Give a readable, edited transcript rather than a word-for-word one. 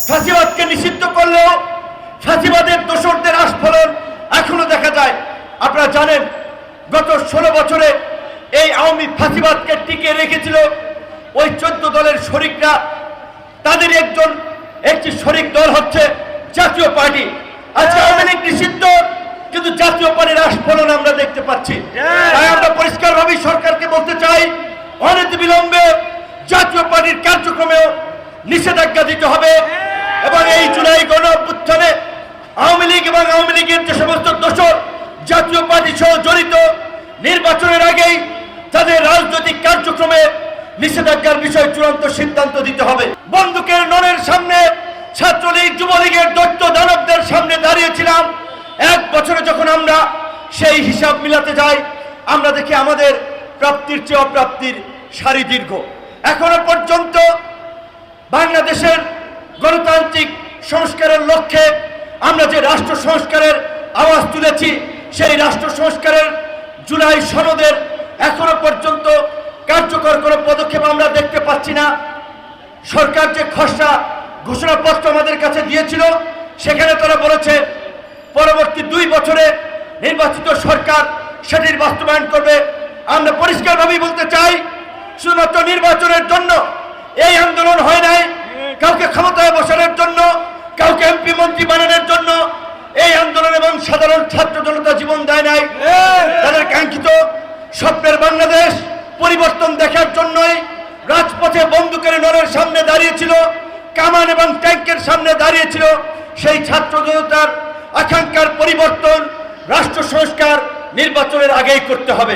ফাঁসিবাদকে নিষিদ্ধ করলেও ফাঁসিবাদের দোসরদের আস্ফলন এখনো দেখা যায়। আপনারা জানেন গত 16 বছরে এই আওয়ামী ফাঁসিবাদকে টিকে রেখেছিল ওই 14 দলের শরিকরা। তাদের একটি শরিক দল হচ্ছে জাতীয় পার্টি। আজকে আওয়ামী লীগ নিষিদ্ধ, কিন্তু জাতীয় পার্টির আস্ফলন আমরা দেখতে পাচ্ছি। তাই আমরা পরিষ্কারভাবে সরকারকে বলতে চাই, অনতিবিলম্বে জাতীয় পার্টির কার্যক্রমেও নিষেধাজ্ঞা দিতে হবে এবং এই জুলাই গণ অভ্যুত্থানে আওয়ামী লীগ এবং আওয়ামী লীগের যে সমস্ত দোসর জাতীয় পার্টি সহ জড়িত, নির্বাচনের আগেই তাদের রাজনৈতিক কার্যক্রমে নিষেধাজ্ঞার বিষয়ে চূড়ান্ত সিদ্ধান্ত দিতে হবে। বন্দুকের নলের সামনে ছাত্রলীগ যুবলীগের দৈত্য দানবদের সামনে দাঁড়িয়েছিলাম। 1 বছরে যখন আমরা সেই হিসাব মিলাতে যাই, আমরা দেখি আমাদের প্রাপ্তির চেয়ে অপ্রাপ্তির সারি দীর্ঘ। এখনো পর্যন্ত বাংলাদেশের গণতান্ত্রিক সংস্কারের লক্ষ্যে আমরা যে রাষ্ট্র সংস্কারের আওয়াজ তুলেছি, সেই রাষ্ট্র সংস্কারের জুলাই সনদের এখনো পর্যন্ত কার্যকর কোনো পদক্ষেপ আমরা দেখতে পাচ্ছি না। সরকার যে খসড়া ঘোষণাপত্র আমাদের কাছে দিয়েছিল, সেখানে তারা বলেছে পরবর্তী 2 বছরে নির্বাচিত সরকার সেটির বাস্তবায়ন করবে। আমরা পরিষ্কারভাবেই বলতে চাই, শুধুমাত্র নির্বাচনের জন্য এই আন্দোলন হয় নাই, কাউকে ক্ষমতায় বসানোর জন্য, কাউকে এমপি মন্ত্রী বানানোর জন্য এই আন্দোলন এবং সাধারণ ছাত্র জনতা জীবন দেয় নাই। তাদের কাঙ্ক্ষিত স্বপ্নের বাংলাদেশ পরিবর্তন দেখার জন্যই রাজপথে বন্দুকের নলের সামনে দাঁড়িয়েছিল, কামান এবং ট্যাঙ্কের সামনে দাঁড়িয়েছিল। সেই ছাত্র জনতার আকাঙ্ক্ষার পরিবর্তন রাষ্ট্র সংস্কার নির্বাচনের আগেই করতে হবে।